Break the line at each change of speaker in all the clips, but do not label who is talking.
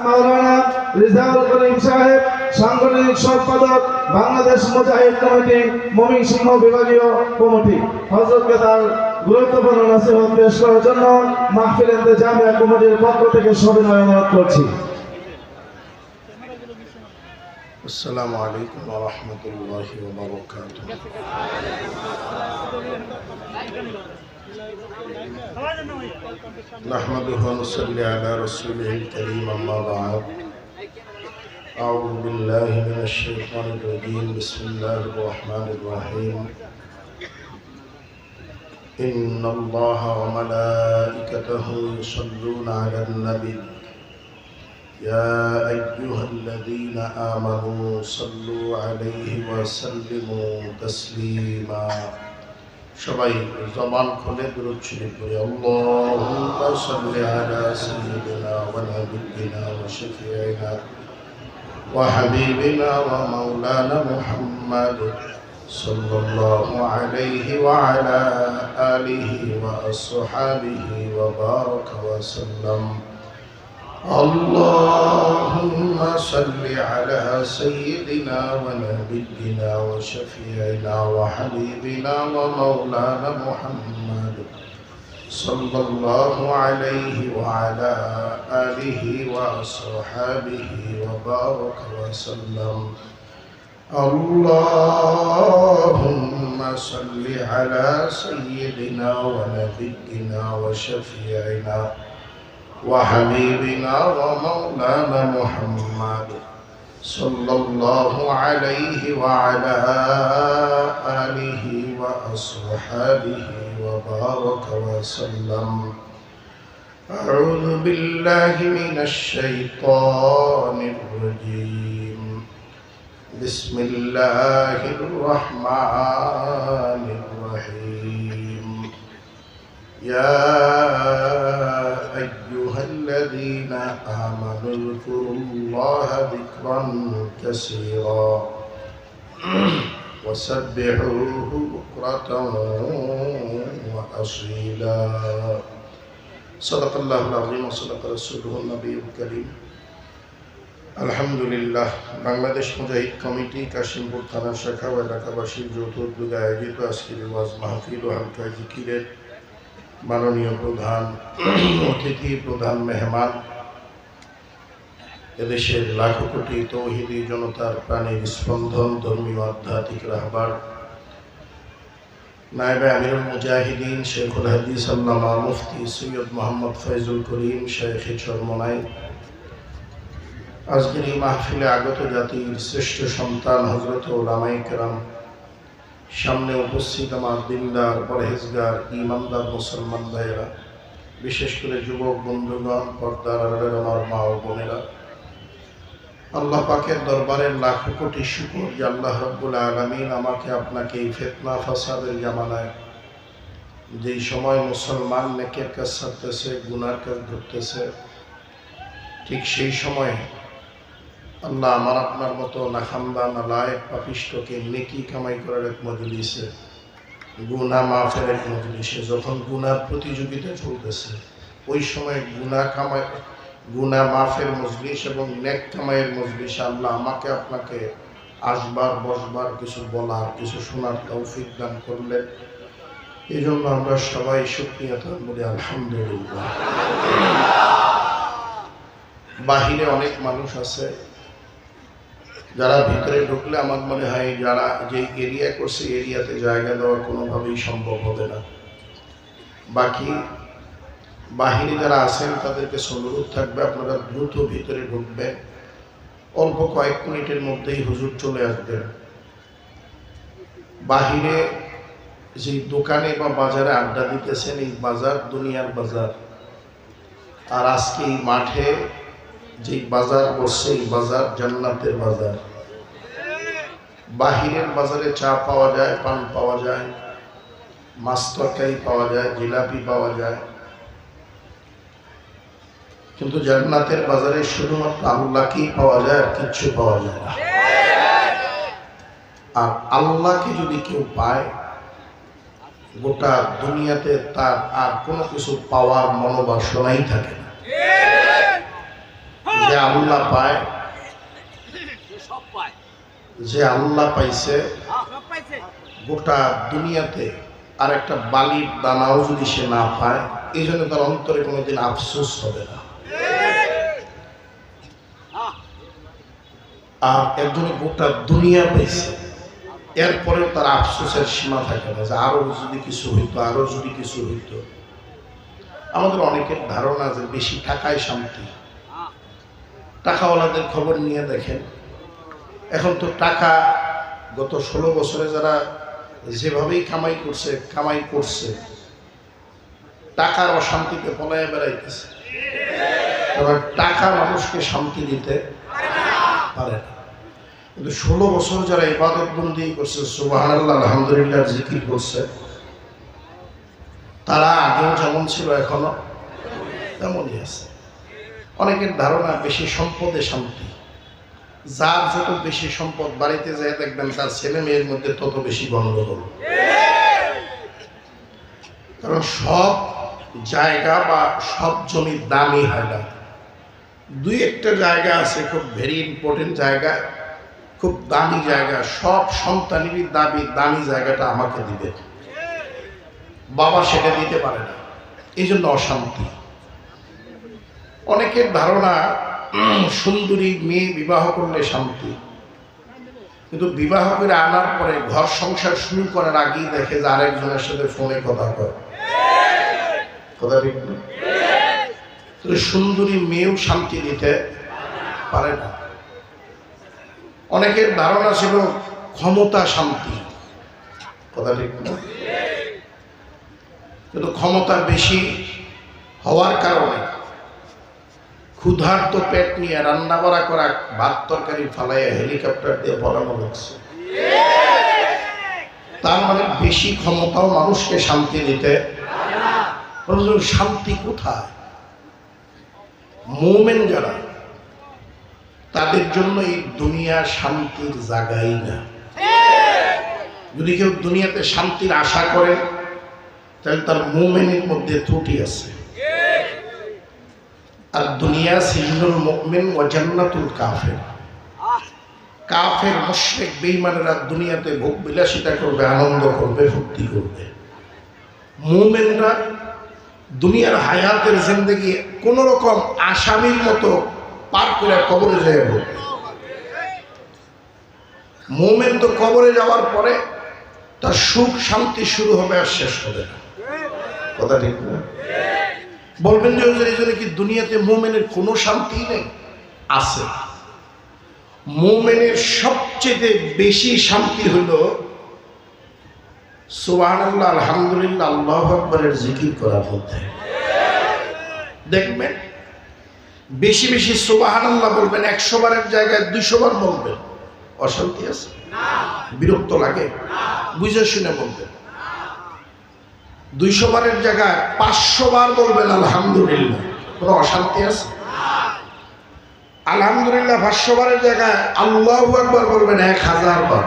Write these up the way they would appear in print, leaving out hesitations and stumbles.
মাওলানা রিজাউল করিম সাহেব, সাংগঠনিক সম্পাদক বাংলাদেশ মুজাহিদ কমিটি ময়মনসিংহ বিভাগীয় কমিটি, হযরতকে তার গুরুত্বপূর্ণ নসিহত পেশ করার জন্য মাহফিল ইন্তেজামিয়া কমিটির পক্ষ থেকে সবিনয় অনুরোধ করছি।
আসসালামু আলাইকুম ওয়া রাহমাতুল্লাহি ওয়া বারাকাতুহু। নাহমাদুহু ওয়া নুসাল্লি আলা রাসূলিল কারীম, আম্মা বা'দ। আউযু বিল্লাহি মিনাশ শাইতানির রাজীম। বিসমিল্লাহির রাহমানির রাহিম। ইন্নাল্লাহা ওয়া মালাইকাতাহু ইউসাল্লুনা আলান নাবী يا أيها الذين آمنوا صلوا عليه وسلموا تسليما। সবাই জবান খুলে দুরূদ শরীফ পড়ি। আল্লাহুম্মা সাল্লি আলা সাইয়্যিদিনা ওয়া নাবিয়্যিনা ওয়া শাফিঈনা ওয়া হাবিবিনা ওয়া মাওলানা মুহাম্মাদ সাল্লাল্লাহু আলাইহি ওয়া আলা আলিহি ওয়া আসহাবিহি ওয়া বারাকা ওয়া সাল্লাম। اللهم صل على سيدنا ونبينا وشفيعنا وحبيبنا ومولانا محمد صلى الله عليه وعلى آله وصحبه وبارك وسلم. اللهم صل على سيدنا ونبينا وشفيعنا وحبيبنا ومولانا محمد صلى الله عليه وعلى آله وأصحابه وبارك وسلم. أعوذ بالله من الشيطان الرجيم. بسم الله الرحمن الرحيم. يا أيها الذين آمنوا اذكروا الله ذكرا كثيرا وسبحوه بكرة وأصيلا. صدق الله العظيم وصدق رسوله النبي الكريم. আলহামদুলিল্লাহ, বাংলাদেশ মুজাহিদ কমিটি কাশিমপুর থানা শাখা ও এলাকাবাসীর যৌথ উদ্যোগে আয়োজিত আজকের ওয়াজ মাহফিল ও হালকা জিকিরের মাননীয় প্রধান অতিথি, প্রধান মেহমান, এদেশের লাখো কোটি তৌহিদি জনতার প্রাণের স্পন্দন, ধর্মীয় আধ্যাত্মিক রাহবার, নায়েবে আমিরুল মুজাহিদিন শেখুল হাদিস আল্লামা মুফতি সৈয়দ মোহাম্মদ ফয়জুল করিম শেখে চরমনাই, আজকের এই মাহফিলে আগত জাতির শ্রেষ্ঠ সন্তান হযরত উলামায়ে কেরাম, সামনে উপস্থিত আমার দিনদার পরহেজগার ঈমানদার মুসলমান ভাইয়েরা, বিশেষ করে যুবক বন্ধুগণ, পর্দার আড়ালের আমার মা ও বোনেরা, আল্লাহ পাকের দরবারের লাখো কোটি শুকর যে আল্লাহ রাব্বুল আলামিন আমাকে আপনাকে এই ফিতনা ফাসাদের জামানায়, যেই সময় মুসলমান নেকের কাজ ছাড়তেছে, গুনার কাজ ধরতেছে, ঠিক সেই সময় আল্লাহ আমার আপনার মতো নাখান্দা নালায়েক পাপিষ্ঠকে নেকি কামাই করার এক মজলিসে, গুনাহ মাফের এক মজলিসে, যখন গুনার প্রতিযোগিতা চলতেছে, ওই সময় গুনাহ মাফের মজলিস এবং নেক কামাইয়ের মজলিসে আল্লাহ আমাকে আপনাকে আসবার বসবার, কিছু বলার, কিছু শোনার তৌফিক দান করলেন। এই জন্য আমরা সবাই শুকরিয়া বলি আলহামদুলিল্লাহ। বাহিরে অনেক মানুষ আছে যারা ভিতরে ঢুকলে আমার মনে হয় যারা যে এরিয়া করছে এরিয়াতে জায়গা দেওয়া কোনোভাবেই সম্ভব হবে না। বাকি বাহিরে যারা আছেন তাদেরকে অনুরোধ থাকবে আপনারা দ্রুত ভিতরে ঢুকবেন, অল্প কয়েক মিনিটের মধ্যেই হুজুর চলে আসবেন। বাহিরে যে দোকানে বা বাজারে আড্ডা দিতেছেন, এই বাজার দুনিয়ার বাজার, আর আজকে এই মাঠে যে বাজার বসছে, এই বাজার জান্নাতের বাজার। বাহিরের বাজারে চা পাওয়া যায়, পান পাওয়া যায়, মাছ তরকারি পাওয়া যায়, জিলাপি পাওয়া যায়, কিন্তু জান্নাতের বাজারে শুধুমাত্র আল্লাহকেই পাওয়া যায়, আর কিচ্ছু পাওয়া যায় না। আর আল্লাহকে যদি কেউ পায়, গোটা দুনিয়াতে তার আর কোনো কিছু পাওয়ার মনোবাসনাই থাকে না। যে আল্লাহ পায়, যে আল্লাহ পাইছে, গোটা দুনিয়াতে আর একটা বালির দানাও যদি সে না পায়, এই জন্য তার অন্তরে কোনোদিন আফসোস হবে না। আর একজনে গোটা দুনিয়া পাইছে, এরপরেও তার আফসোসের সীমা থাকে না যে আরো যদি কিছু হইতো, আরো যদি কিছু হইতো। আমাদের অনেকের ধারণা যে বেশি টাকায় শান্তি। টাকাওয়ালাদের খবর নিয়ে দেখেন, এখন তো টাকা গত 16 বছরে যারা যেভাবেই কামাই করছে টাকার অশান্তিতে পলায় বেড়াইতেছে। কারণ টাকা মানুষকে শান্তি দিতে পারে না। কিন্তু 16 বছর যারা ইবাদত বন্দি করছে, সুবহানাল্লাহ আলহামদুলিল্লাহ জিকির করছে, তারা আগেও যেমন ছিল এখনো তেমনই আছে। অনেকের ধারণা বেশি সম্পদে শান্তি। যার যত বেশি সম্পদ, বাড়িতে যায় দেখবেন তার ছেলে মেয়ের মধ্যে তত বেশি গন্ডগোল। কারণ সব জায়গা বা সব জমি দামি হয় না। দুই একটা জায়গা আছে খুব ভেরি ইম্পর্টেন্ট জায়গা, খুব দামি জায়গা। সব সন্তানেরই দামি জায়গাটা আমাকে দিবে, বাবা সেটা দিতে পারে না, এই জন্য অশান্তি। অনেকের ধারণা সুন্দরী মেয়ে বিবাহ করলে শান্তি, কিন্তু বিবাহ করে আনার পরে ঘর সংসার শুরু করার আগেই দেখে যে আরেকজনের সাথে ফোনে কথা কয়। কথা ঠিক না? সুন্দরী মেয়েও শান্তি দিতে পারে না। অনেকের ধারণা ছিল ক্ষমতা শান্তি। কথা ঠিক না? কিন্তু ক্ষমতা বেশি হওয়ার কারণে ক্ষুধার্ত পেট নিয়ে রান্না বাড়া করা ভাত তরকারি ফালাইয়া হেলিকপ্টার দিয়ে পড়ানো লাগছে। তার মানে বেশি ক্ষমতাও মানুষকে শান্তি দিতে। শান্তি কোথায়? মুমিন যারা, তাদের জন্য এই দুনিয়া শান্তির জায়গাই না। যদি কেউ দুনিয়াতে শান্তির আশা করে, তাহলে তার মুমিনের মধ্যে ত্রুটি আছে। আর দুনিয়া সিজনুল মুমিন ওয়া জান্নাতুল কাফির। কাফের মুশরিক বেঈমানেরা দুনিয়াতে ভোগ বিলাসিতা করবে, আনন্দ করবে, ফুর্তি করবে। মুমিনরা দুনিয়ার হায়াতের জিন্দেগি কোন রকম আসামির মতো পার করে কবরে যেয়ে পড়বে। মুমিন তো কবরে যাওয়ার পরে তার সুখ শান্তি শুরু হবে আর শেষ হবে না। কথা ঠিক না? বলবেন যে এই জন্য কি দুনিয়াতে মুমিনের কোনো শান্তি নেই? আছে। মুমিনের সবচেয়ে বেশি শান্তি হলো সুবহানাল্লাহ আলহামদুলিল্লাহ আল্লাহু আকবারের জিকির করার মধ্যে। দেখবেন বেশি বেশি সুবহানাল্লাহ বলবেন, 100 বারের জায়গায় 200 বার বলবেন, অশান্তি আছে? বিরক্ত লাগে? বুঝে শুনে বলবেন। 200 বারের জায়গায় 500 বার বলবেন আলহামদুলিল্লাহ, কোনো অশান্তি আছে? আলহামদুলিল্লাহ 500 বারের জায়গায় আল্লাহু আকবার বলবেন 1000 বার,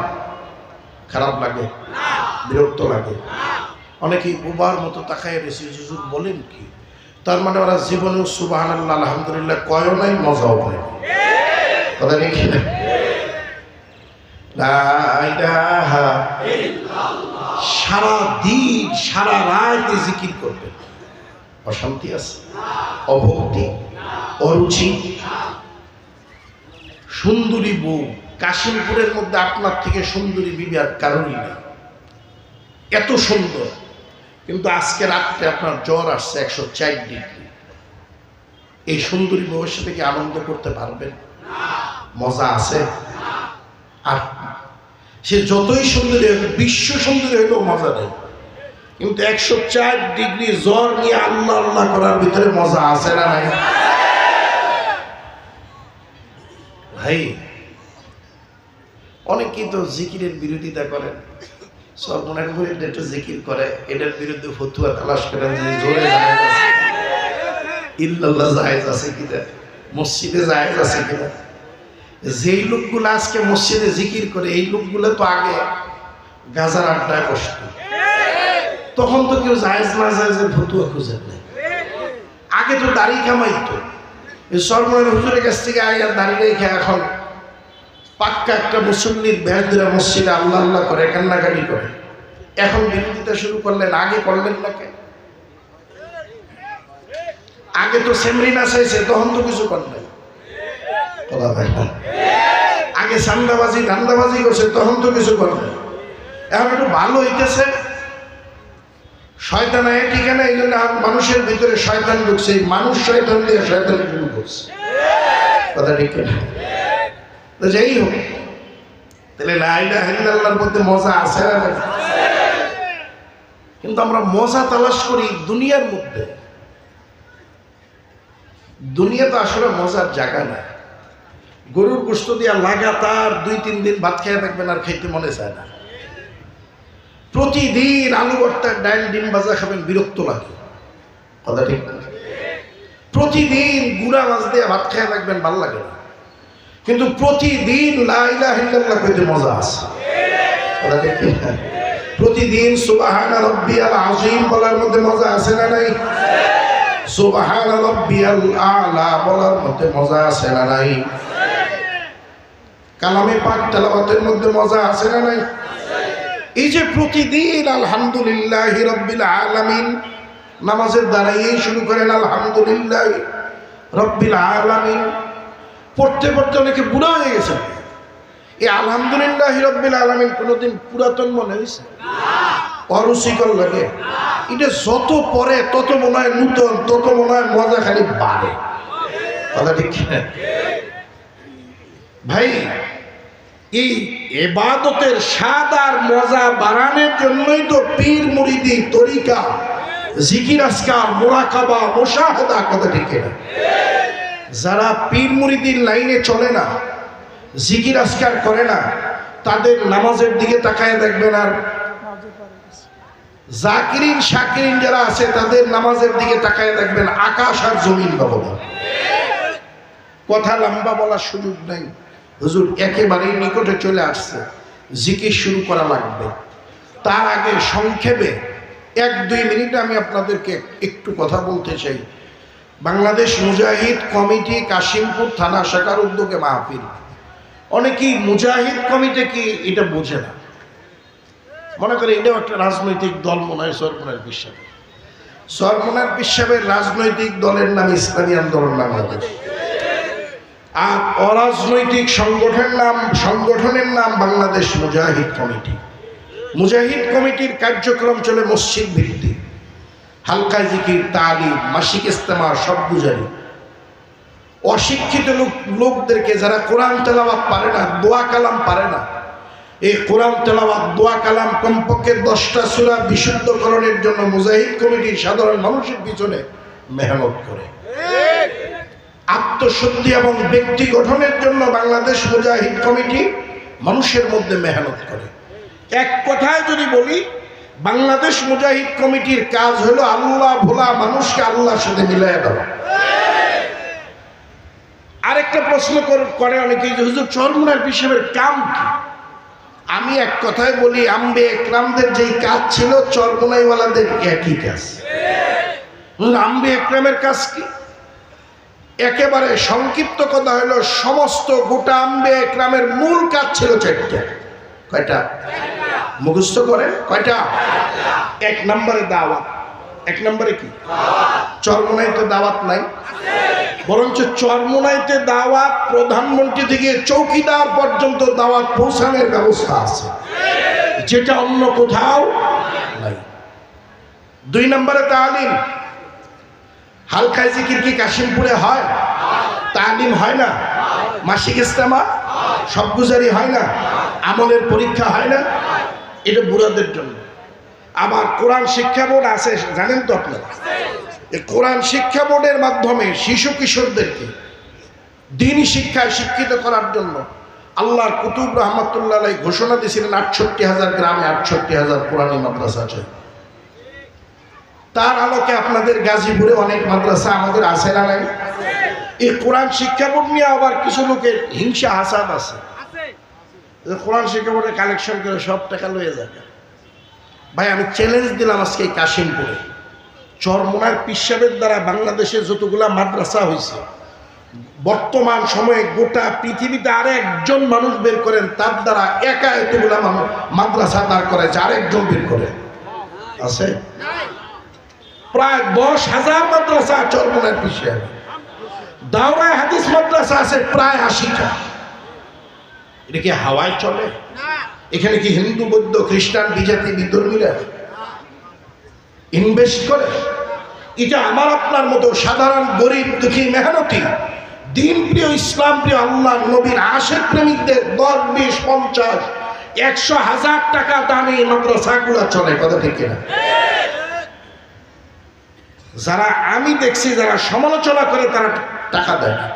খারাপ লাগে? বিরক্ত লাগে? অনেকেই বোবার মতো তাকায় রয়েছে, হুজুর বলেন কি? তার মানে ওরা জীবনেও সুবহানাল্লাহ আলহামদুলিল্লাহ কয় নাই, মজাও পায় না। কথা দেখি না? লা ইলাহা ইল্লাল্লাহ সারা দিন সারা রাত জিকির করবে, অশান্তি আছে? অভক্তি, অরুচি? সুন্দরী বউ কাশিমপুরের মধ্যে আপনার থেকে সুন্দরী বিবি আর কারণই নেই, এত সুন্দর। কিন্তু আজকে রাত্রে আপনার জ্বর আসছে 104 ডিগ্রি। এই সুন্দরী বউয়ের সাথে কি আনন্দ করতে পারবেন? মজা আছে? আর সে যতই সুন্দরী হবে, বিশ্ব সুন্দরী হলেও মজা নেই। কিন্তু 104 ডিগ্রি জ্বর নিয়ে আল্লাহ আল্লাহ করার ভিতরে মজা আছে না নাই? ভাই অনেকেই তো জিকিরের বিরোধিতা করেন, সরমনের বিরুদ্ধে একটু জিকির করে, এটার বিরুদ্ধে ফতুয়া তালাশ করেন যে জোরে জায়েজ আছে, ইল্লাল্লাহ জায়েজ আছে কিনা, মসজিদে জায়েজ আছে কিনা। যেই লোকগুলো আজকে মসজিদে জিকির করে, এই লোকগুলো তো আগে গাজার আড্ডায় বসত, তখন তো কেউ জায়েজ না জায়েজের ফতুয়া খুঁজে নেই। আগে তো দাড়ি কামাইতো, এই সরমনের হুজুরের কাছ থেকে আইয়া দাঁড়িয়ে রেখে এখন পাক্কা একটা মুসল্লির বেহাদিরা মসজিদে আল্লাহ আল্লাহ করে কান্নাকাটি করে। এখন বিরোধিতা শুরু করলেন, আগে করলেন না কেন? আগে তো সেমরিনা চাইছে, তখন তো কিছু করলেন। আগে সান্দাবাজি ধান্দাবাজি করছে, তখন তো কিছু করলেন। এখন একটু ভালো হইতেছে, শয়তান আয় ঠিকানা, এই জন্য মানুষের ভিতরে শয়তান ঢুকছে, মানুষ শয়তান দিয়ে শয়তান শুরু করছে। কথা ঠিক না? তো যাই হোক, তাহলে লা ইলাহা ইল্লাল্লাহর মধ্যে মজা আছে না? কিন্তু আমরা মজা তালাশ করি দুনিয়ার মধ্যে। দুনিয়া তো আসলে মজার জায়গা না। গরুর গোশত দিয়া লাগাতার 2-3 দিন ভাত খেয়ে থাকবেন, আর খাইতে মনে চায় না। প্রতিদিন আলু ভর্তা, ডাল, ডিম ভাজা খাবেন, বিরক্ত লাগে। কথা ঠিক না? প্রতিদিন গুড়া মাছ দিয়ে ভাত খেয়ে থাকবেন, ভালো লাগে না। কিন্তু প্রতিদিন লা ইলাহা ইল্লাল্লাহ কইতে মজা আছে। কথা ঠিক না? প্রতিদিন সুবহানা রাব্বিয়াল আযীম বলার মধ্যে মজা আছে না নাই? সুবহানা রাব্বিয়াল আ'লা বলার মধ্যে মজা আছে না নাই? কালামে পাক তেলাওয়াতের মধ্যে মজা আছে না নাই? এই যে প্রতিদিন আলহামদুলিল্লাহি রাব্বিল আলামিন, নামাজের দাঁড়াইয়েই শুরু করেন আলহামদুলিল্লাহ রাব্বিল আলামিন, পড়তে পড়তে অনেকে বুড়া হয়ে গেছে। এই আলহামদুলিল্লাহি রাব্বিল আলামিন কোনোদিন পুরাতন মনে হয়েছে? অরুচিকর লাগে। এটা যত পরে তত মনে হয় নূতন, তত মনে হয় মজা খালি বাড়ে। কথা ঠিক না ভাই? এই ইবাদতের স্বাদ আর মজা বাড়ানোর জন্যই তো পীর মুরিদি, তরিকা, জিকির, আজকার, মুরাকাবা, মুশাহাদা। কথা ঠিক না? যারা পীর মুরিদির লাইনে চলে না, জিকির আজকার করে না, তাদের নামাজের দিকে তাকায় দেখবেন, আর জাকিরিন শাকিরিন যারা আছে তাদের নামাজের দিকে তাকায় দেখবেন আকাশ আর জমিন ব্যবধান। কথা লম্বা বলার সুযোগ নাই, হুজুর একেবারেই নিকটে চলে আসছে, জিকির শুরু করা লাগবে। তার আগে সংক্ষেপে 1-2 মিনিট আমি আপনাদেরকে একটু কথা বলতে চাই। বাংলাদেশ মুজাহিদ কমিটি কাশিমপুর থানা শাখার উদ্যোগে মাহফিল। অনেকেই মুজাহিদ কমিটি কি এটা বোঝে না, মনে করে এটাও একটা রাজনৈতিক দল মনে হয়। সরমনার পিসাবের রাজনৈতিক দলের নাম ইসলামী আন্দোলন বাংলাদেশ, আর অরাজনৈতিক সংগঠনের নাম বাংলাদেশ মুজাহিদ কমিটি। মুজাহিদ কমিটির কার্যক্রম চলে মসজিদ ভিত্তিক, হালকা জিকির, তালিম, মাসিক ইস্তেমা, সব গুজারি। অশিক্ষিত লোকদেরকে, যারা কোরআন তেলাওয়াত পারে না, দোয়া কালাম পারে না, এই কোরআন তেলাওয়াত, দোয়া কালাম, কমপক্ষে 10টা সূরা বিশুদ্ধকরণের জন্য মুজাহিদ কমিটি সাধারণ মানুষের পিছনে মেহনত করে। আত্মশুদ্ধি এবং ব্যক্তি গঠনের জন্য বাংলাদেশ মুজাহিদ কমিটি মানুষের মধ্যে মেহনত করে। এক কথায় যদি বলি, বাংলাদেশ মুজাহিদ কমিটির কাজ হলো আল্লাহ ভোলা মানুষকে আল্লাহর সাথে মিলাই দেওয়া। আরেকটা প্রশ্ন করে অনেকেই, হুজুর চরমনার পিসাবের কাম কি? আমি এক কথায় বলি, আম্বে একরামদের যেই কাজ ছিল চরমনাইওয়ালাদের একই কাজ। আম্বে একরামের কাজ কি? একেবারে সংক্ষিপ্ত কথা হলো, সমস্ত গোটা আম্বে একরামের মূল কাজ ছিল 4টা। কয়টা? মুখস্থ করে কয়টা? 1 নম্বরে দাওয়াত। 1 নম্বরে কি? চরমনাইতে দাওয়াত নাই, বরঞ্চ চরমনাইতে দাওয়াত প্রধানমন্ত্রী থেকে চৌকিদার পর্যন্ত দাওয়াত পৌঁছানোর ব্যবস্থা আছে, যেটা অন্য কোথাও নাই। 2 নম্বরে তালিম। হালকা জিকির কি কাশিমপুরে হয়? তালিম হয় না? মাসিক ইস্তেমা, সব গুজারি হয় না? আমলের পরীক্ষা হয় না? এটা বুড়াদের জন্য। আবার কোরআন শিক্ষা বোর্ড আছে, জানেন তো আপনারা? এই কোরআন শিক্ষা বোর্ডের মাধ্যমে শিশু কিশোরদেরকে দ্বীনি শিক্ষায় শিক্ষিত করার জন্য আল্লাহর কুতুব রহমাতুল্লাহ আলাইহি ঘোষণা দিয়েছিলেন 68,000 গ্রামে 68,000 কোরআনী মাদ্রাসা চাই। তার আলোকে আপনাদের গাজীপুরে অনেক মাদ্রাসা আমাদের আছে না নাই? এই কোরআন শিক্ষা বোর্ড নিয়ে আবার কিছু লোকের হিংসা হাসাদ আছে, কোরআন শিক্ষা বোর্ডের কালেকশন করে সব টাকা লয়ে যাবে। ভাই, আমি চ্যালেঞ্জ দিলাম আজকে এই কাশিমপুরে চরমনার পিসাবের দ্বারা বাংলাদেশে যতগুলা মাদ্রাসা হয়েছে, বর্তমান সময়ে গোটা পৃথিবীতে আরেকজন মানুষ বের করেন, তার দ্বারা একা এতগুলা মানুষ মাদ্রাসা দাঁড় করেছে, আরেকজন বের করে আছে? প্রায় 10,000 মাদ্রাসা চরমনের পিছিয়ে, দাওরায়ে হাদিস মাদ্রাসা আছে প্রায় 80টা। এটা কি হাওয়ায় চলে? এখানে কি হিন্দু, বৌদ্ধ, খ্রিস্টান, বিজাতি, বিধর্মীরা ইনভেস্ট করে? এটা আমার আপনার মতো সাধারণ গরিব, দুঃখী, মেহনতি, দিন প্রিয়, ইসলাম প্রিয়, আল্লাহ নবীর আশেক প্রেমিকদের 10, 20, 50, 100,000 টাকা দামে মাদ্রাসাগুলো চলে। কথা ঠিক কিনা? যারা আমি দেখছি যারা সমালোচনা করে তারা টাকা দেয় না।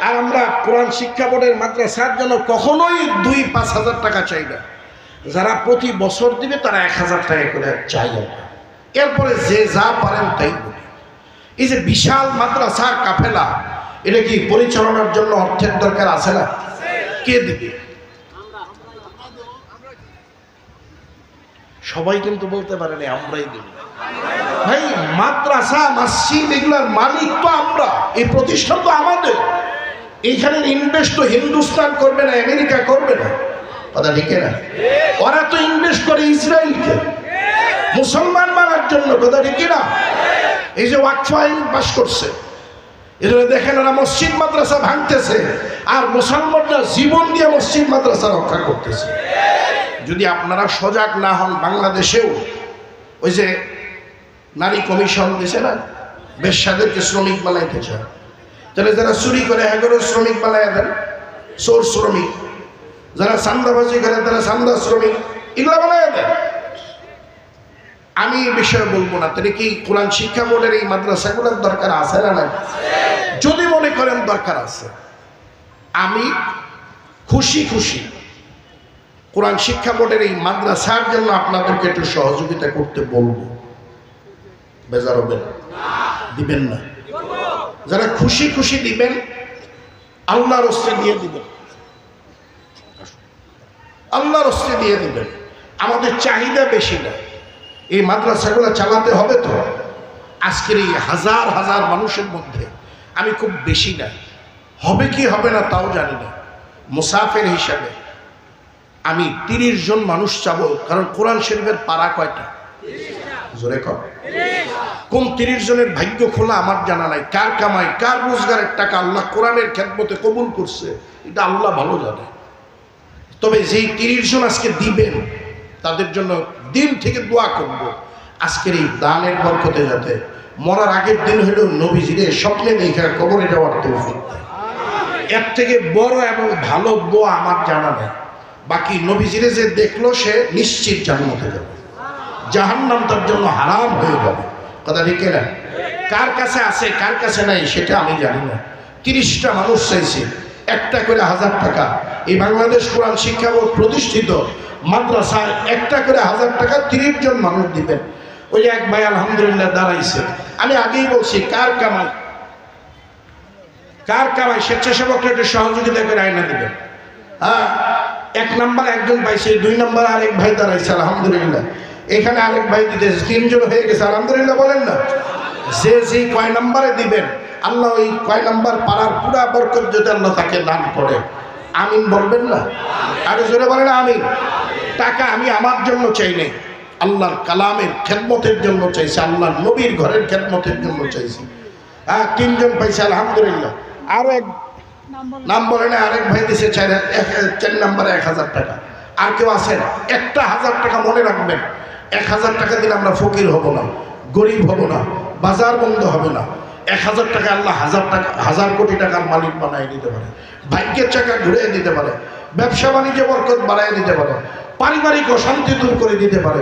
আর আমরা কোরআন শিক্ষা বোর্ডের মাদ্রাসার জন্য কখনোই 2-5 হাজার টাকা চাই না। যারা প্রতি বছর দিবে তারা 1,000 টাকা করে চাই। এরপরে যে যা পারেন তাই বলি। এই যে বিশাল মাদ্রাসার কাফেলা, এটা কি পরিচালনার জন্য অর্থের দরকার আছে না? কে দিবে? সবাই কিন্তু বলতে পারেনি আমরাই দিব। ভাই, মাদ্রাসা, মসজিদ এগুলার মালিক তো আমরা, এই প্রতিষ্ঠান তো আমাদের। এইখানে ইনভেস্ট তো হিন্দুস্তান করবে না, আমেরিকা করবে না। কথা ঠিক না? ওরা তো ইনভেস্ট করে ইসরায়েলকে মুসলমান মানার জন্য। কথা ঠিক না? এই যে ওয়াকফ আইন পাস করছে, এজন্য দেখেন ওরা মসজিদ মাদ্রাসা ভাঙতেছে, আর মুসলমানরা জীবন দিয়ে মসজিদ মাদ্রাসা রক্ষা করতেছে। যদি আপনারা সজাগ না হন, বাংলাদেশেও ওই যে নারী কমিশন দিছে না, বেশ্যাদেরকে শ্রমিক বানাইতে চায়, তাহলে যারা চুরি করে এগারো শ্রমিক বানায় দেন, চোর শ্রমিক। যারা চান্দাবাজি করে তারা চান্দা শ্রমিক, এগুলো বানায় দেন। আমি এই বিষয়ে বলবো না। তাহলে কি কোরআন শিক্ষা বোর্ডের এই মাদ্রাসাগুলোর দরকার আছে না? না, যদি মনে করেন দরকার আছে, আমি খুশি খুশি কোরআন শিক্ষা বোর্ডের এই মাদ্রাসার জন্য আপনাদেরকে একটু সহযোগিতা করতে বলবো। বেজার হবেন? দিবেন না? যারা খুশি খুশি দিবেন, আল্লাহর হস্তে দিয়ে দিবেন, আল্লাহর হস্তে দিয়ে দিবেন। আমাদের চাহিদা বেশি না, এই মাদ্রাসাগুলো চালাতে হবে তো। আজকের এই হাজার হাজার মানুষের মধ্যে আমি খুব বেশি না, হবে কি হবে না তাও জানি না, মুসাফির হিসাবে আমি 30 জন মানুষ চাবো। কারণ কোরআন শরীফের পারা কয়টা? জোরে কর। কোন 30 জনের ভাগ্য খোলা আমার জানা নাই। কার কামাই, কার রোজগারের টাকা আল্লাহ কোরআনের খেদমতে কবুল করছে, এটা আল্লাহ ভালো জানে। তবে যেই 30 জন আজকে দিবেন, তাদের জন্য দিন থেকে দোয়া করব, আজকের এই দানের বরকতে যাতে মরার আগের দিন হলেও নবীজিরে স্বপ্নে দেখে কবরে যাওয়ার তৌফিক দেয়। এর থেকে বড় এবং ভালো দোয়া আমার জানা নেই। বাকি নবীজিরে যে দেখলো সে নিশ্চিত জান্নাতে যাবে, জাহান্নাম তার জন্য হারাম হয়ে যাবে। কথা ঠিক না? কার কাছে আছে কার কাছে নাই সেটা আমি জানি না। 30টা মানুষ চাইছে, একটা করে 1000 টাকা। এই বাংলাদেশ কোরআন শিক্ষা বোর্ড প্রতিষ্ঠিত মাদ্রাসায় একটা করে 1000 টাকা 30 জন মানুষ দিবেন। ওই এক ভাই আলহামদুলিল্লাহ দাঁড়াইছে। আমি আগেই বলছি, কার কামাই, কার কামাই স্বেচ্ছাসেবকরা একটু সহযোগিতা করে আয়না দিবেন। হ্যাঁ, 1 নম্বর একজন পাইছে, 2 নম্বর আরেক ভাই দাঁড়াইছে আলহামদুলিল্লাহ। এখানে আরেক ভাই দিতেছে, 3 জন হয়ে গেছে আলহামদুলিল্লাহ। বলেন না, যে যে কয় নম্বরে দিবেন আল্লাহ ওই কয় নম্বর পাড়ার পুরা বরকত যদি আল্লাহ তাকে দান করে। আমিন বলবেন না? আরে জোরে বলেন আমিন। টাকা আমি আমার জন্য চাই নাই, আল্লাহর কালামের খেদমতের জন্য চাইছি, আল্লাহর নবীর ঘরের খেদমতের জন্য চাইছি। হ্যাঁ, 3 জন পাইছে আলহামদুলিল্লাহ। আরো এক নাম বলে না, আরেক ভাই দিছে 4 নম্বরে 1000 টাকা। আর কেউ আছেন? একটা 1000 টাকা মনে রাখবেন। 1000 টাকা দিলে আমরা ফকির হব না, গরিব হব না, বাজার বন্ধ হবে না। 1000 টাকা আল্লাহ 1000 কোটি টাকার মালিক বানাই দিতে পারে, ভাগ্যের চাকা ঘুরিয়ে দিতে পারে, ব্যবসা বাণিজ্য বরকত বাড়াই দিতে পারে, পারিবারিক অশান্তি দূর করে দিতে পারে।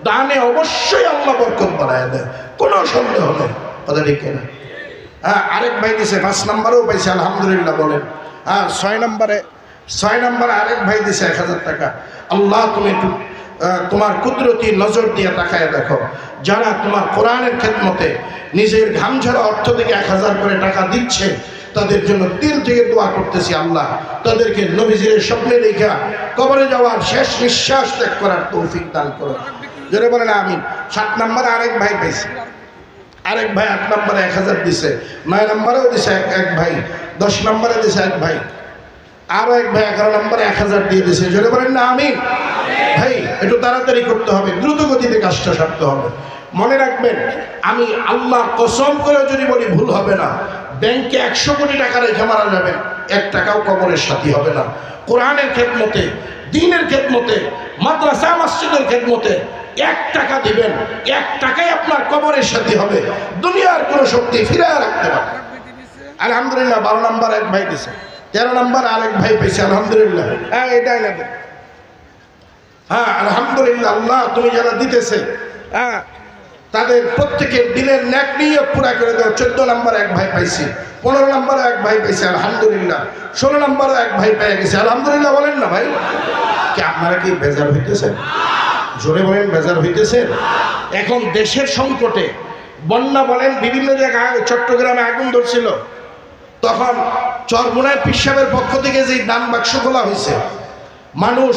দানে অবশ্যই আল্লাহ বরকত বাড়ায় দেয়, কোনো সন্দেহ নেই। কথা ঠিক না? হ্যাঁ, আরেক ভাই দিছে 5 নম্বরেও পাইছে আলহামদুলিল্লাহ। বলেন। হ্যাঁ, 6 নম্বরে আরেক ভাই দিছে 1000 টাকা। আল্লাহ তুমি একটু তোমার কুদরতি নজর দিয়ে তাকায় দেখো, যারা তোমার কোরআনের খেদমতে নিজের ঘাম ঝরা অর্থ থেকে 1000 করে টাকা দিচ্ছে, তাদের জন্য দিল থেকে দোয়া করতেছি, আল্লাহ তাদেরকে নবীজির স্বপ্নে দেখা কবরে যাওয়ার শেষ নিঃশ্বাস ত্যাগ করার তৌফিক দান করো। যারা বলেন আমিন। 7 নম্বরে আরেক ভাই পাইছে, আরেক ভাই 8 নম্বরে 1000 দিছে, 9 নম্বরেও দিছে এক ভাই, 10 নম্বরে দিছে এক ভাই, আরো এক ভাই 11 নম্বরে 1000 দিয়ে দিছে। জোরে বলেন না আমিন। ভাই একটু তাড়াতাড়ি করতে হবে, দ্রুত গতিতে কাজটা সারতে হবে। মনে রাখবেন, আমি আল্লাহর কসম করে যদি বলি ভুল হবে না, ব্যাংকে 100 কোটি টাকা রেখে মারা যাবেন, 1 টাকাও কবরের সাথী হবে না। কোরআনের খেদমতে, দ্বীনের খেদমতে, মাদ্রাসা মসজিদের খেদমতে 1 টাকা দিবেন, 1 টাকাই আপনার কবরের সাথী হবে। দুনিয়ার কোনো শক্তি ফিরায় রাখতে পারবে। আলহামদুলিল্লাহ 12 নম্বর এক ভাই দিছে, 13 নম্বর আরেক ভাই পেয়েছে। আলহামদুলিল্লাহ। হ্যাঁ এটাই নেবেন। হ্যাঁ আলহামদুলিল্লাহ। আল্লাহ তুমি যারা দিতেছে, হ্যাঁ তাদের প্রত্যেকের দিনের ন্যাক নিয়ত পুরা করে দাও। 14 নম্বর এক ভাই পাইছি, 15 নম্বরে এক ভাই পাইছে আলহামদুলিল্লাহ, 16 নম্বরে এক ভাই পেয়ে গেছে আলহামদুলিল্লাহ। বলেন না ভাই, কি আপনারা কি বেজার হইতেছেন? জোরে বলেন, বেজার হইতেছেন? এখন দেশের সংকটে, বন্যা বলেন, বিভিন্ন জায়গায়, চট্টগ্রামে আগুন ধরছিল, তখন চরমোনায় পীর সাহেবের পক্ষ থেকে যে দান বাক্স খোলা হয়েছে, মানুষ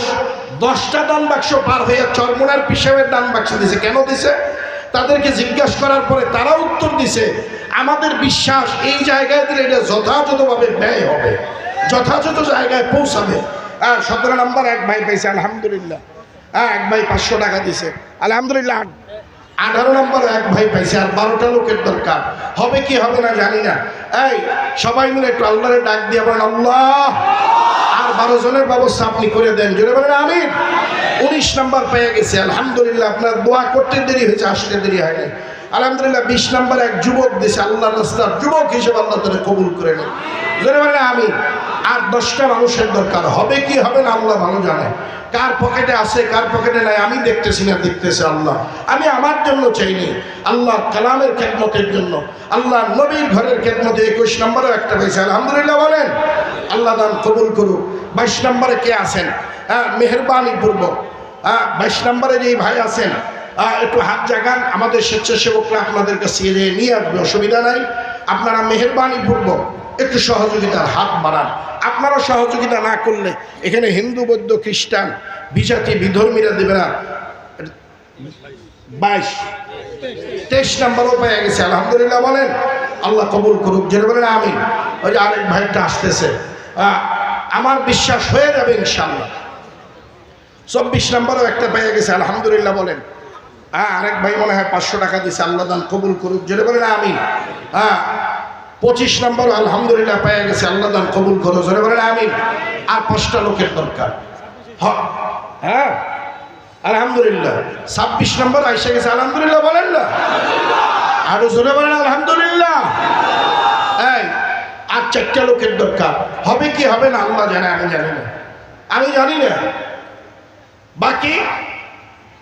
10টা দান বাক্স পার হয়ে চরমোনার পীর সাহেবের দান বাক্স দিছে। কেন দিছে? তাদেরকে জিজ্ঞাসা করার পরে তারা উত্তর দিছে, আমাদের বিশ্বাস এই জায়গায় দিলে এটা যথাযথভাবে ব্যয় হবে, যথাযথ জায়গায় পৌঁছাবে। 17 নম্বর এক ভাই পাইছে আলহামদুলিল্লাহ। এক ভাই 500 টাকা দিছে আলহামদুলিল্লাহ। 18 নম্বর এক ভাই পাইছে। আর 12টা লোকের দরকার, হবে কি হবে না জানি না। এই সবাই মিলে একটু আল্লাহরে ডাক দিয়ে বলেন আল্লাহ, আর 12 জনের ব্যবস্থা আপনি করে দেন। জোরে বলেন আমিন। 19 নম্বর পেয়ে গেছে আলহামদুলিল্লাহ। আপনার দোয়া করতে দেরি হয়েছে, আসতে দেরি হয়নি আলহামদুলিল্লাহ। 20 নম্বর এক যুবক দিছে, আল্লাহর রাস্তার যুবক হিসেবে আল্লাহ তাআলা কবুল করে নেন। জোরে বলেন আমিন। আর 10টা মানুষের দরকার, হবে কি হবে না আল্লাহ ভালো জানে। কার পকেটে আছে কার পকেটে নাই আমি দেখতেছি না, দেখতেছে আল্লাহ। আমি আমার জন্য চাইনি, আল্লাহ কালামের খেদমতের জন্য, আল্লাহ নবীর ঘরের খেদমতে 21 নম্বরেও একটা পাইছে আলহামদুলিল্লাহ। বলেন আল্লাহ দান কবুল করুক। 22 নম্বরে কে আছেন? মেহেরবানি পূর্বক 22 নম্বরে যেই ভাই আছেন, একটু হাত জাগান, আমাদের স্বেচ্ছাসেবকরা আপনাদের কাছে নিয়ে আসবে, অসুবিধা নাই। আপনারা মেহেরবানি পূর্বক একটু সহযোগিতার হাত বাড়ান। আপনারা সহযোগিতা না করলে এখানে হিন্দু, বৌদ্ধ, খ্রিস্টান, বিজাতি, বিধর্মীরা দেবে না। 23 নম্বরও পেয়ে গেছে আলহামদুলিল্লাহ। বলেন আল্লাহ কবুল করুক। যেটা বলেন আমিন। ওই যে আরেক ভাইটা আসতেছে, আমার বিশ্বাস হয়ে যাবে ইনশাআল্লাহ। 24 নম্বরও একটা পেয়ে গেছে আলহামদুলিল্লাহ। বলেন আরেক ভাই মনে হয় 500 টাকা দিছে, আল্লাহ দান কবুল করুক। যেটা বলেন আমিন। 25 নম্বর আলহামদুলিল্লাহ পেয়ে গেছে, আল্লাহ দান কবুল করো। জোরে বলেন আমিন। আর 5টা লোকের দরকার। হ্যাঁ আলহামদুলিল্লাহ। 26 নম্বর আইসা গেছে আলহামদুলিল্লাহ। বলেন না আরো জোরে বলেন আলহামদুলিল্লাহ। এই আর 4টা লোকের দরকার, হবে কি হবে না আল্লাহ জানে, আমি জানি না, আমি জানি না। বাকি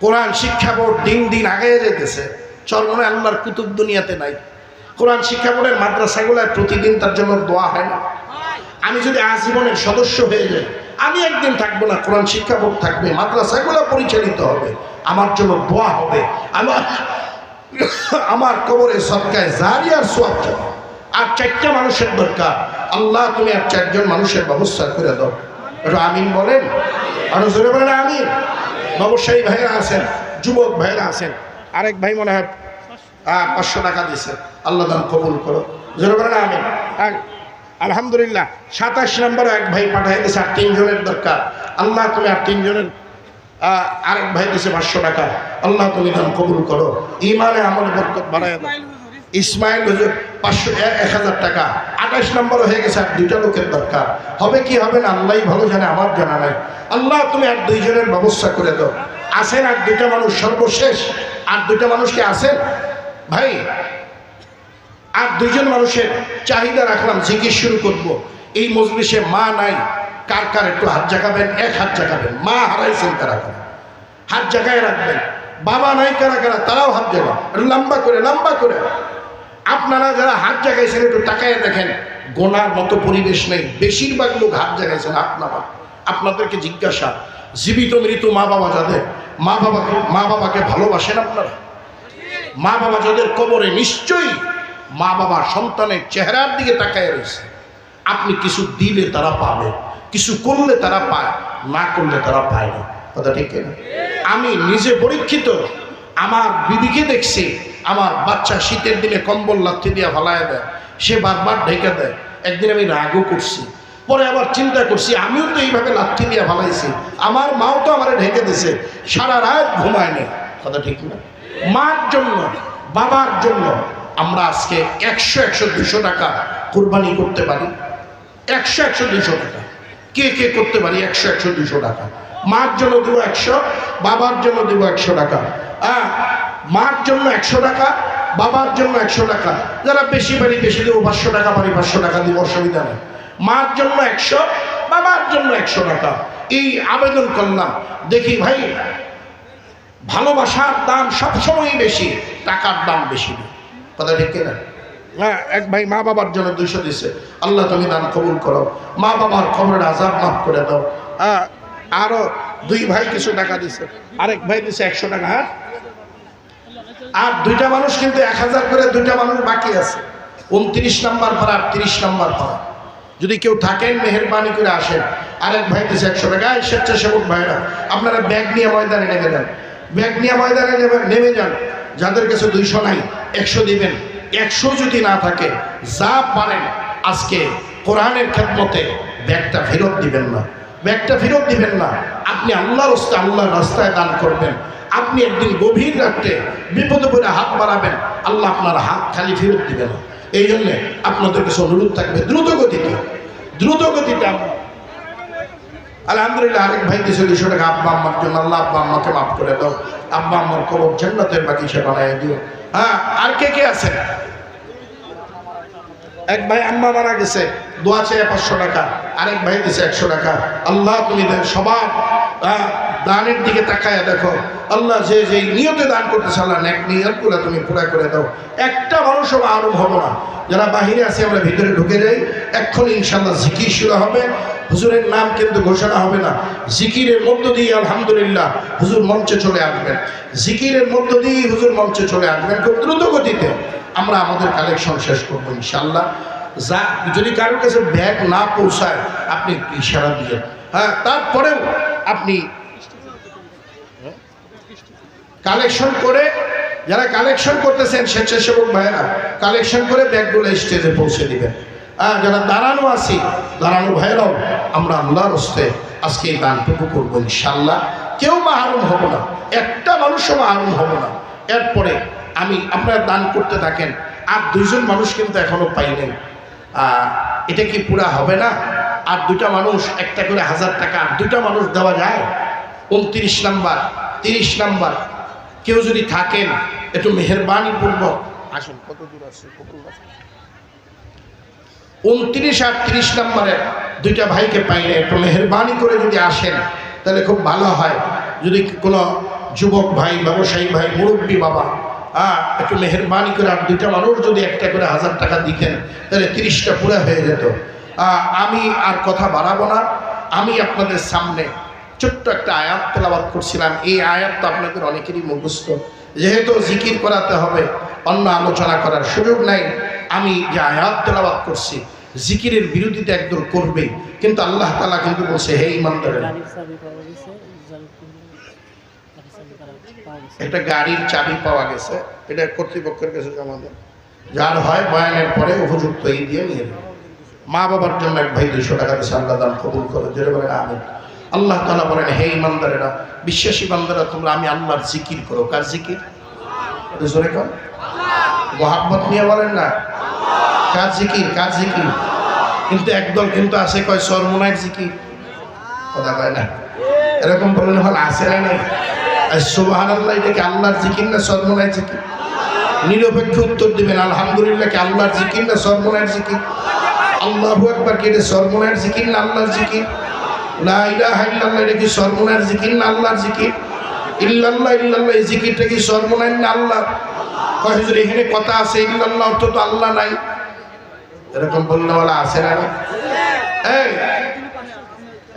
কোরআন শিক্ষা বোর্ড দিন দিন আগে যেতেছে। চরমনে আল্লাহর কুতুব দুনিয়াতে নাই। কোরআন শিক্ষা বোর্ডের মাদ্রাসাগুলোয় প্রতিদিন তার জন্য দোয়া হয় না? আমি যদি আজীবনের সদস্য হয়ে যাই, আমি একদিন থাকবো না, কোরআন শিক্ষা বোর্ড থাকবে, মাদ্রাসাগুলো পরিচালিত হবে, আমার জন্য দোয়া হবে, আমার কবরে সদকায় জারিয়ার সওয়াব যাবে। আর 4টা মানুষের দরকার, আল্লাহ তুমি আর 4 জন মানুষের ব্যবস্থা করে দাও। একটু আমিন বলেন, আরো জোরে বলেন আমিন। ব্যবসায়ী ভাইরা আছেন, যুবক ভাইরা আছেন। আরেক ভাই মনে হয় 500 টাকা দিছে, আল্লাহ দান কবুল করো। জোরে বলেন আমিন। আলহামদুলিল্লাহ। 27 নম্বরে এক ভাই পাঠিয়ে দিয়েছে, আর 3 জনের দরকার, আল্লাহ তুমি আর 3 জনের। আরেক ভাই দিয়েছে 500 টাকা, আল্লাহ তুমি দান কবুল করো, ইমানে আমলে বরকত বাড়ায় দাও। ইসমাইল হুজুর 1000 টাকা। 28 নম্বর হয়ে গেছে, আর 2টা লোকের দরকার, হবে কি হবে না আল্লাহই ভালো জানে, আমার জানা নাই। আল্লাহ তুমি আর 2 জনের ব্যবস্থা করে দাও। আসেন আর 2টা মানুষ, সর্বশেষ আর 2টা মানুষকে আসেন ভাই। আর 2 জন মানুষের চাহিদা রাখলাম, জিজ্ঞেস শুরু করব। এই মজলিসে মা নাই, কার কার একটু হাত জাগাবেন, 1 হাত জাগাবেন। মা হারাইছেন কারা কারা, হাত জাগায় রাখবেন। বাবা নাই কারা কারা, তারাও হাত জাগা, লম্বা করে লম্বা করে। আপনারা যারা হাত জাগাইছেন একটু তাকায় দেখেন, গোনার মতো পরিবেশ নেই, বেশিরভাগ লোক হাত জাগাইছেন। আপনাদেরকে জিজ্ঞাসা, জীবিত মৃত মা বাবা যাদের, মা বাবাকে ভালোবাসেন আপনারা? মা বাবা যাদের কবরে, নিশ্চয়ই মা বাবা সন্তানের চেহারার দিকে তাকায় রয়েছে। আপনি কিছু দিলে তারা পাবে, কিছু করলে তারা পায়, না করলে তারা পায় না। কথা ঠিক না? আমি নিজে পরীক্ষিত, আমার বিবিকে দেখছি, আমার বাচ্চা শীতের দিনে কম্বল লাথি দিয়ে ফালায় দেয়, সে বারবার ঢেকে দেয়। একদিন আমি রাগও করছি, পরে আবার চিন্তা করছি আমিও তো এইভাবে লাথি দিয়ে ফালাইছি, আমার মাও তো আমার ঢেকে দিছে, সারা রাত ঘুমায় নেই। কথা ঠিক না? মার জন্য, বাবার জন্য আমরা আজকে 100-200 টাকা কোরবানি করতে পারি। 100-200 টাকা কে কে করতে পারি? 100-200 টাকা মার জন্য দেবো 100, বাবার জন্য দেবো 100 টাকা। মার জন্য 100 টাকা, বাবার জন্য 100 টাকা। যারা বেশি পারি বেশি দেবো, 500 টাকা পারি 500 টাকা দিব, অসুবিধা নেই। মার জন্য 100, বাবার জন্য 100 টাকা। এই আবেদন করলাম। দেখি ভাই, ভালোবাসার দাম সবসময়ই বেশি, টাকার দাম বেশি না। কথা ঠিক কিনা? হ্যাঁ, এক ভাই মা বাবার জন্য 200 দিছে, আল্লাহ তুমি দান কবুল করো, মা বাবার কবরের আযাব মাফ করে দাও। আরো 2 ভাই কিছু টাকা দিছে, আরেক ভাই দিছে 100 টাকা। হ্যাঁ, আর 2টা মানুষ কিন্তু 1000 করে, 2টা মানুষ বাকি আছে। 29 নম্বর পাড়া, 30 নম্বর পাড়া। যদি কেউ থাকেন মেহেরবানি করে আসেন। আরেক ভাই দিছে 100 টাকা। স্বেচ্ছাসেবক ভাইরা আপনারা ব্যাগ নিয়ে ময়দানে নেমে যান, ব্যাগ নিয়ে ময়দানে নেমে যান। যাদের কাছে 200 নাই 100 দিবেন। 100 যদি না থাকে, যা পারেন আজকে কোরআনের খেদমতে ব্যাগটা ফেরত দিবেন না, ব্যাগটা ফেরত দিবেন না। আপনি আল্লাহর রাস্তায়, আল্লাহর রাস্তায় দান করবেন। আপনি একদিন গভীর রাত্রে বিপদে পড়ে হাত বাড়াবেন, আল্লাহ আপনার হাত খালি ফেরত দিবে না। এই জন্যে আপনাদের কাছে অনুরোধ থাকবে দ্রুত গতিতে আমরা। আলহামদুলিল্লাহ, আরেক ভাই দিয়েছে 200 টাকা আব্বা আম্মার জন্য। আল্লাহ আব্বা আম্মাকে মাফ করে দাও, আব্বা আম্মার কবর জান্নাতের বাগিচা বানায় দিও। হ্যাঁ, আর কে কে আছেন? এক ভাই আম্মা মারা গেছে, দোয়া চেয়ে 500 টাকা। আরেক ভাই দিছে 100 টাকা। আল্লাহ তুমি সবার দানের দিকে তাকায় দেখো। আল্লাহ যে যে নিয়তে দান করতেছে, আল্লাহ নেক নিয়তগুলো তুমি পুরা করে দাও। একটা মানুষও আরম হবো না। যারা বাহিরে আছে আমরা ভিতরে ঢুকে যাই। এক্ষুনি ইনশাআল্লাহ জিকির শুরু হবে। হুজুরের নাম কিন্তু ঘোষণা হবে না, জিকিরের মধ্য দিয়ে আলহামদুলিল্লাহ হুজুর মঞ্চে চলে আসবেন। জিকিরের মধ্য দিয়ে হুজুর মঞ্চে চলে আসবেন। খুব দ্রুত গতিতে আমরা আমাদের কালেকশন শেষ করবো ইনশাআল্লাহ। যা যদি কারোর কাছে ব্যাগ না পৌঁছায় আপনি একটু ইশারা দিয়ে, হ্যাঁ, তারপরেও আপনি কালেকশন করে, যারা কালেকশন করতেছেন স্বেচ্ছাসেবক ভাইয়েরা কালেকশন করে ব্যাগগুলো স্টেজে পৌঁছে দিবেন। যারা দাঁড়ানো আছি, দাঁড়ানো ভাইয়েরাও আমরা আল্লাহর রাস্তায় আজকে এই দানটুকু করবো ইনশাআল্লাহ। কেউ মাহরুম হব না, একটা মানুষও মাহরুম হব না। এরপরে আপনারা দান করতে থাকেন। আর 2জন মানুষ কিন্তু এখনো পাইলেন, এটা কি পুরা হবে না? আর 2টা মানুষ একটা করে 1000 টাকা, আর 2টা মানুষ দেওয়া যায়। 29 নাম্বার, 30 নাম্বার কেউ যদি থাকেন একটু মেহেরবানি পূর্বক আসুন। কত দূর আছে? 29 আর 30 নাম্বারের 2টা ভাইকে পাইলে একটু মেহেরবানি করে যদি আসেন তাহলে খুব ভালো হয়। যদি কোনো যুবক ভাই, ব্যবসায়ী ভাই, মুরব্বী বাবা একটু মেহেরবানি করে আর 2টা মানুষ যদি একটা করে 1000 টাকা দিতেন তাহলে 30টা পুরা হয়ে যেত। আমি আর কথা বাড়াবো না। আমি আপনাদের সামনে ছোট্ট একটা আয়াত তেলাওয়াত করছিলাম। এই আয়াত তো আপনাদের অনেকেরই মুখস্থ। যেহেতু জিকির করাতে হবে, অন্য আলোচনা করার সুযোগ নাই, আমি যে আয়াত তেলাওয়াত করছি জিকিরের বিরোধিতা একদল করবেই। কিন্তু আল্লাহ তাআলা কিন্তু বলছে, হে ঈমানদারেরা, একটা গাড়ির চাবি পাওয়া গেছে, এটা কর্তৃপক্ষের কাছে জমা দেন। যার হয় বয়ানের পরে উপযুক্ত এই দিয়ে নিয়ে নেবে। মা বাবার জন্য এক ভাই 200 টাকা দিয়েছে, আল্লাহ দান কবুল করে। যেটা বলেন আমিন। আল্লাহ তাআলা বলেন, হে ঈমানদারেরা, বিশ্বাসী বান্দারা, তোমরা আমি আল্লাহর জিকির করো। কার জিকির? জোরে কর, মোহাব্বত নিয়ে বলেন না। কার জিকির? কার জিকির? কিন্তু একদল কিন্তু আছে কয় সরমুনার জিকির। কথা কয় না, এরকম বললে হল আছে না নাই? সুবহানাল্লাহ, এটা কি আল্লাহর জিকির না সরমুনার জিকির? নিরপেক্ষ উত্তর দিবেন। আলহামদুলিল্লাহ কি আল্লাহর জিকির না সরমুনার জিকির? আল্লাহু আকবার কি এটা সরমুনার জিকির না আল্লাহর জিকির? লা ইলাহা ইল্লাল্লাহ এটা কি সরমুনার জিকির না আল্লাহর জিকির? ইল্লাল্লাহ ইল্লাল্লাহ এই জিকিরটা কি সরমুনার না আল্লাহ? কয় হুজুর এখানে কথা আছে ইল্লাল্লাহ অর্থ তো আল্লাহ নাই। এরকম বললে ওলা আছে না? এই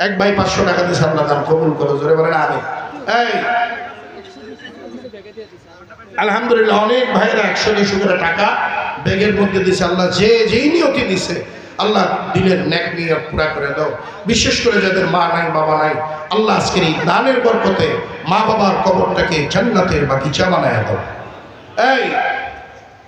এক ভাই 500 টাকা দিয়ে আল্লাহ দান কবুল করো। জোরে বলেন আমিন। এই আলহামদুলিল্লাহ অনেক ভাইরা 100-200 করে টাকা ব্যাগের মধ্যে দিছে। আল্লাহ যে যেই নিয়তি দিছে আল্লাহ দিলের নেক নিয়ত পুরা করে দাও। বিশেষ করে যাদের মা নাই, বাবা নাই, আল্লাহ আজকের এই দানের বরকতে মা বাবার কবরটাকে জান্নাতের বাগিচা বানায় দাও। এই